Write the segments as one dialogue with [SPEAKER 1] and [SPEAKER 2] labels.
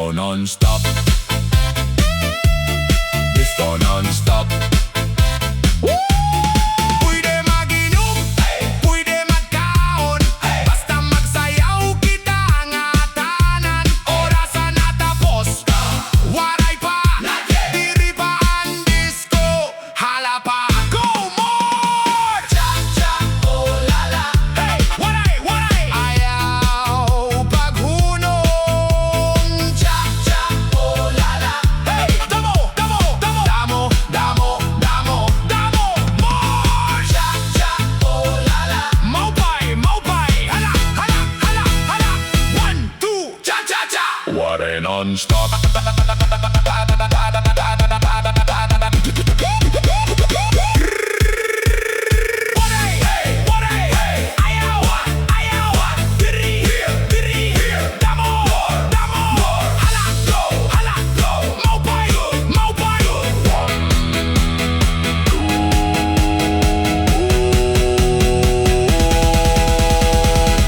[SPEAKER 1] Disco nonstop. Disco nonstop.
[SPEAKER 2] Pwede mag-inom, pwede magkaon, basta magsayaw kita nga tanan. Orasan natapos, waray pa, diri pa ang disco. Hala pa, go more! Cha-cha, oh lala, hey, waray, waray. Ayaw paghunong. Cha-cha, oh lala, hey, damo, damo, damo, damo, damo, damo, damo, more! Cha-cha, oh lala, maupay, maupay, hala, hala, hala, hala. 1, 2, cha-cha-cha.
[SPEAKER 1] Waray nonstop.
[SPEAKER 2] Waray, waray, ayaw, ayaw, diri, diri, damo, damo, hala, hala, maupay, maupay.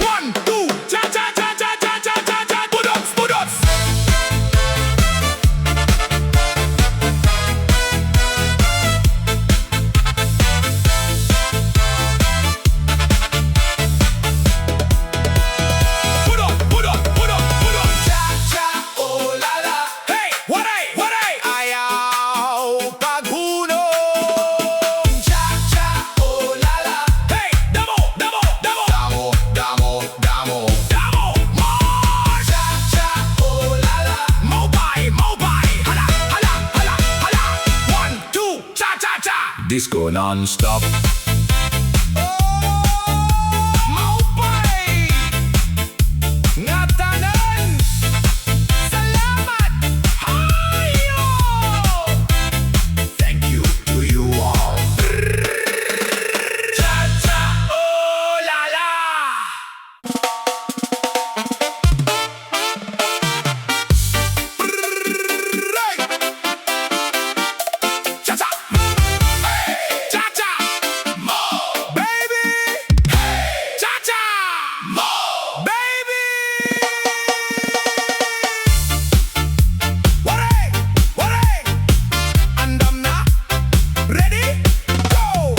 [SPEAKER 2] 1, 2, cha-cha-cha-cha-cha-cha-cha, budots, budots. Pudot, pudot, pudot, pudot. Cha-cha, oh lala. Hey, waray, waray. Ayaw paghunong. Cha-cha, oh lala. Hey, damo, damo, damo. Damo, damo, damo. Damo, more. Cha-cha, oh lala. Maupay, maupay. Hala, hala, hala, hala. 1, 2, cha-cha-cha.
[SPEAKER 1] Disco nonstop.
[SPEAKER 2] Maupay nga tanan. Salamat. Hayo. Thank you to you all. Cha-cha, oh la la. Cha-cha. Hey. Cha-cha. Mo. Baby. Hey. Cha-cha. Mo. Baby. Waray, waray. Andam na. Ready? Go.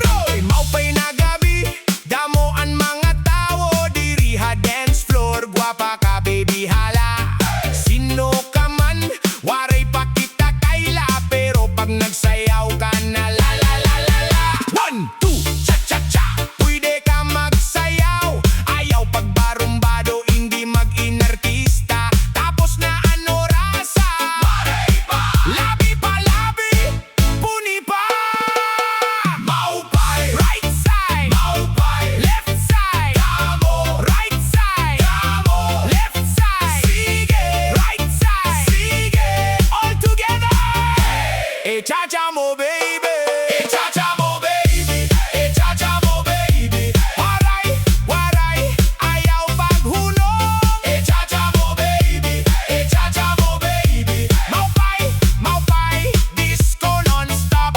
[SPEAKER 2] Roy, maupay na gabi, damo ang mga tao, diri ha dance floor, guwapa ka baby hala. Sino ka man, waray pa kita kaila, pero pag nagsayaw ka na la la la la la. 1, 2, cha cha cha, pwede ka magsayaw, ayaw pagbarumbado, hindi mag-inartista, tapos na ano rasa. Waray pa, labi pa labi, puni pa. Maupay, right side, maupay, left side, damo, right side, damo, left side, sige, right side, sige, all together. Cha-cha mo baby, cha-cha mo baby, cha-cha mo baby. Waray, waray, ayaw paghunong. Cha-cha mo baby, cha-cha mo baby. Maupay, maupay, disco nonstop.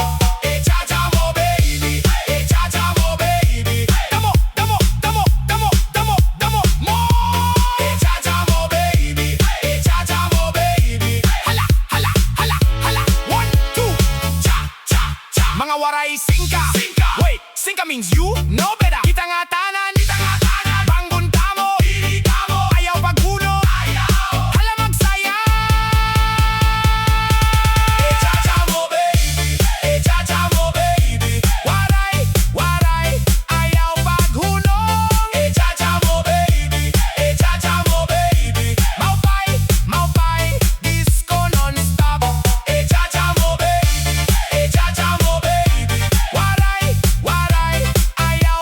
[SPEAKER 2] Cha-cha mo baby, cha-cha mo baby. Damo, damo, damo, damo, damo, damo, more. Cha-cha mo baby, cha-cha mo baby. Hala, hala, hala, hala. 1, 2, cha-cha-cha. Mga waray singka. Wait, singka means you know better. Kita nga tanan, banggon tamo, ayaw paghunong, hala magsayaw. Cha-cha mo baby, cha-cha mo baby. Waray, waray, ayaw paghunong. Cha-cha mo baby, cha-cha mo baby. Maupay, maupay, disco nonstop. Cha-cha mo baby, cha-cha mo baby. Waray, waray, ayaw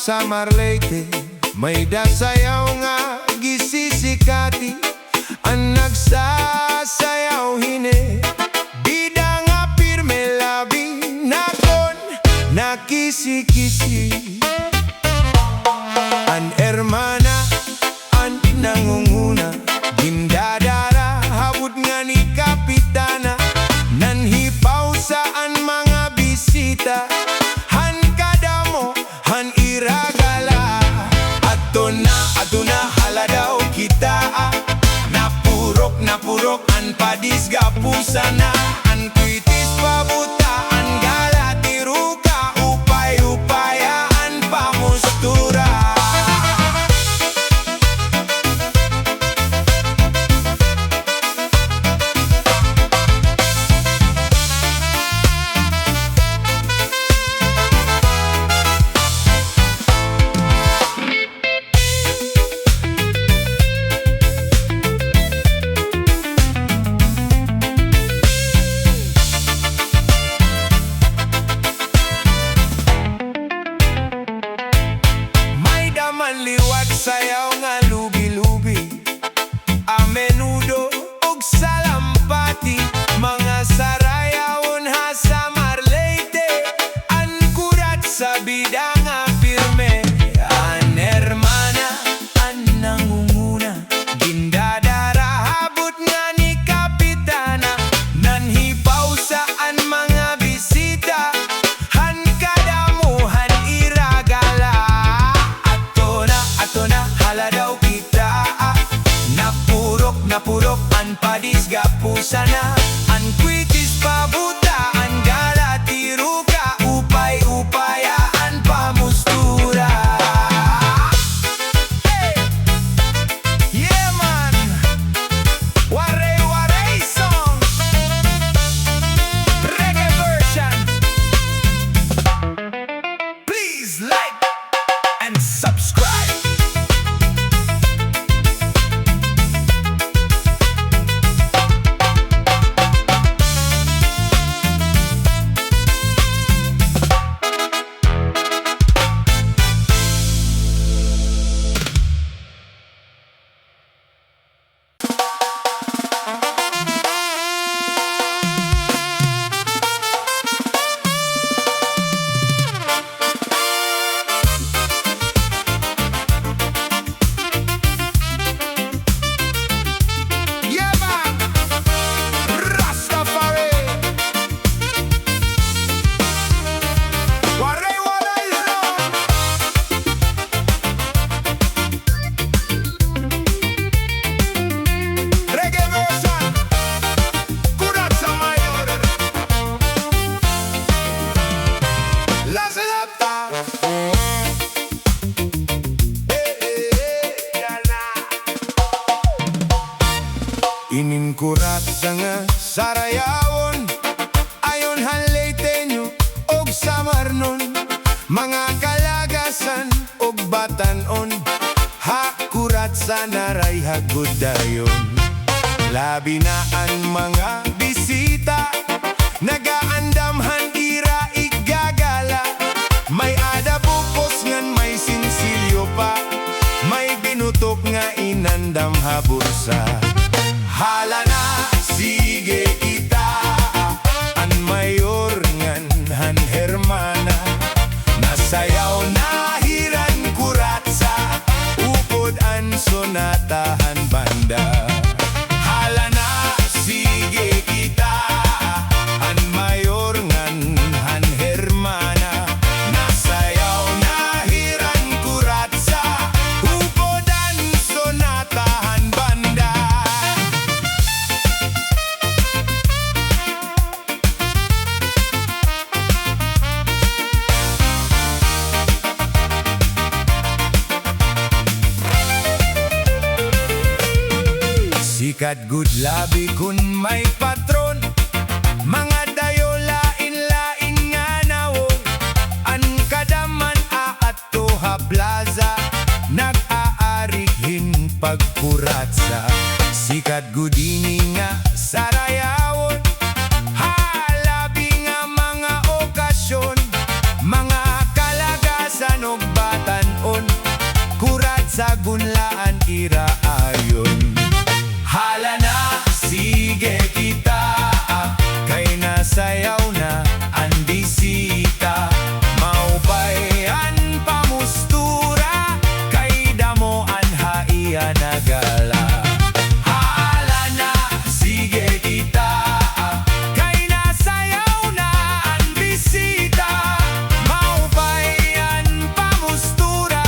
[SPEAKER 3] Samar Leyte, may dasayaw nga gisisikati, ang nagsasayaw hine. Bida nga pirme labi, nakon nakisi-kisi. An hermana, an nangunguna, gindadara, habut nga ni kapitana, nanhipaw saan mga bisita. Han kadamo, han iragala, ato na haladaw kita. Napurok, an padis gapusana, an kwitis pabuta, an gala tiruka, upay-upaya, an pamustura. Manliwat sayaw nga lubi-lubi, a menudo ug salampati, mga sarayawon ha Samar Leyte, an kurat sa bida nga pirme. An hermana, an nangunguna, gindadara, habut nga ni kapitana, nanhipaw saan mga bisita. Han kadamo, han iragala, ato na haladaw kita. Napurok, an padis gapusana, an kwitis pabuta, an gala tiruka, upay-upaya, an pamustura. Hey! Yeah man! Waray-Waray song! Reggae version! Please like and subscribe. Yeah man! Rastafari! Waray-Waray song! Reggae version! Kurat sa mayor! Last it up! Inin kurat sa nga sarayawon, ayon han Leyteño og Samarnon, mga kalagasan og batanon, ha kurat sa naray hagudayon. Labi na ang mga bisita, nagaandamhan ira igagala, may adabupos ngan may sinsilyo pa, may binutok nga inandam habursa. Hala na, sige kita, an mayor ngan han hermana, nasayaw na hiran kuratsa, upod an sonatahan banda. Hala na, sige kita, an mayor ngan han hermana, nasayaw na hiran kuratsa, upod an sonatahan banda. Sikat good labi kun may patron, mga dayo lain-lain nga nawon, an kadaman ato ha plaza, nag-aarihin pagpuratsa. Sikat good ini nga sarayawon, halabi nga mga okasyon, mga kalagasan og batan bunlaan iraayon. Hala na, sige kita, kay nasayaw na ang bisita. Maubayan pamustura, kay damo ang haiya nagala. Hala na, sige kita, kay nasayaw na ang bisita. Maubayan pamustura,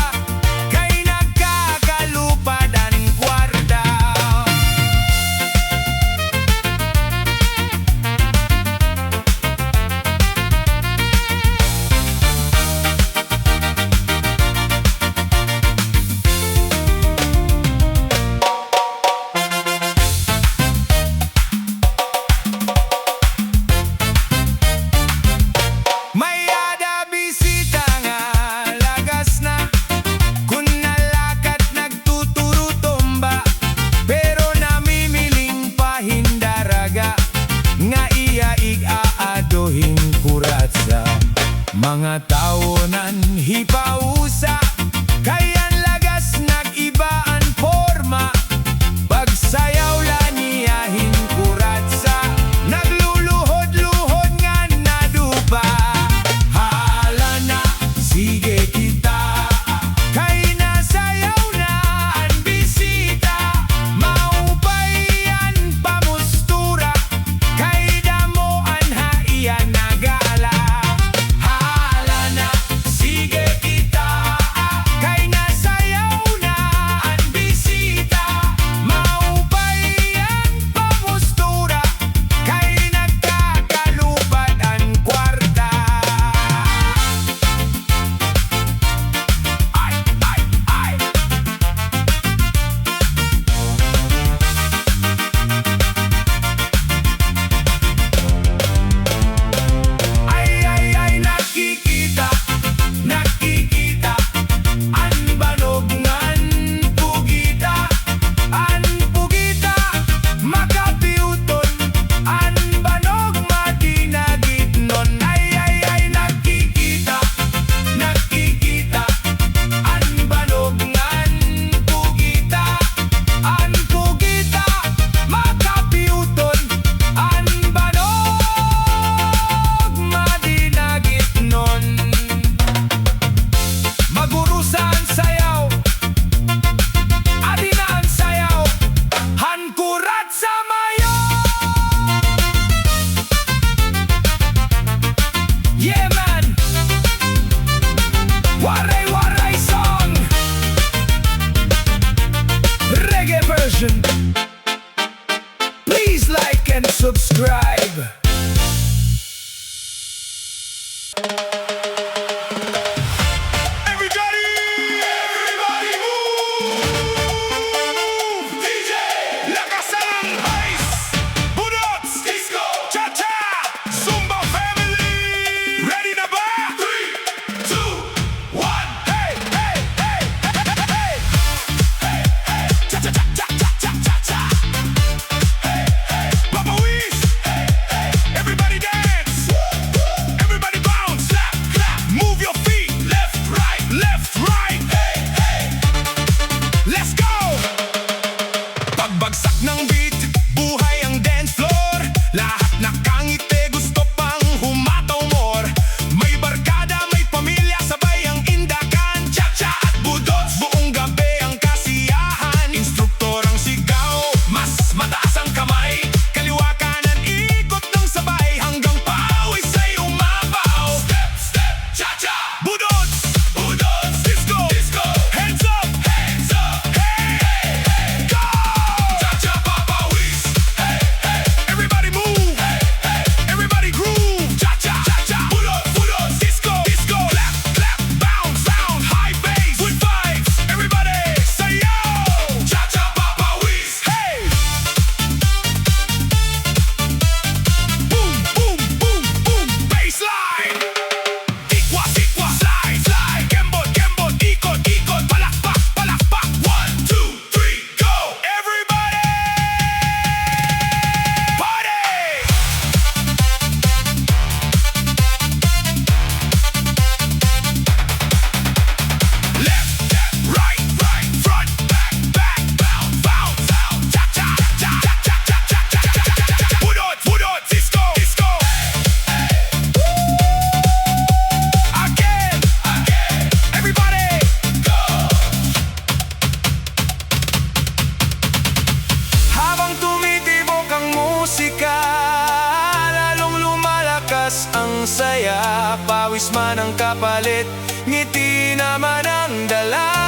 [SPEAKER 3] kay nagkakalupad ang kwarta. May ada bisita nga lagas na, kung nalakat nagtuturo tumba, pero namimiling pahindaraga, nga iya ig-aadohing kuratsa. Mga taonan hipausa, kayan lagas nag-ibaan forma, pagsayaw la niyahin kuratsa, nagluluhod-luhod nga nadupa. Hala na, sige kita, kay nasayaw na ang bisita. Maubayan pamustura, kay damo ang haiya nagala. Hala na, sige kita, kay nasayaw na ang bisita. Maubayan pamustura, kay nagkakalupad ang kwarta. Ay, ay, ay. Ay, nakikita, nakikita, ang banog ngan pugita, ang pugita, makapiuton, ang banog madinagitnon. Ay, nakikita, nakikita, ang banog ngan pugita, ang pugita, makapiuton, ang banog madinagitnon. Magurusan sayaw, adina ang sayaw, hankurat sa mayo. Yeah man, Waray-Waray song, reggae version. Please like and subscribe. Everybody move! DJ, lakasan ang ice! Budots, disco, cha-cha! Zumba family! Ready na ba? 3, 2, 1, hey, hey, hey, hey, hey! Hey, hey, cha-cha-cha-cha-cha-cha-cha! Hey, hey, Papa Wish! Hey, hey, everybody dance! Everybody bounce! Clap, clap! Move your feet! Left, right! Hey, hey! Let's go! Pagbagsak ng beat, buhay ang dance floor. Lahat nakangiti, gusto pang humataw more. May barkada, may pamilya, sabay ang indakan. Chacha at budots, buong gabi ang kasiyahan. Instruktor ang sigaw, mas mataas ang kamay. Kaliwa kanan, ikot ng sabay, hanggang pawis ay umabaw. Step, step, cha-cha! Budots, budots, disco, disco. Hands up, hey, hey, go! Cha-cha, papawis, hey, hey. Everybody move, hey, hey.
[SPEAKER 2] oras ang saya, pawis man ang kapalit, ngiti naman ang dala.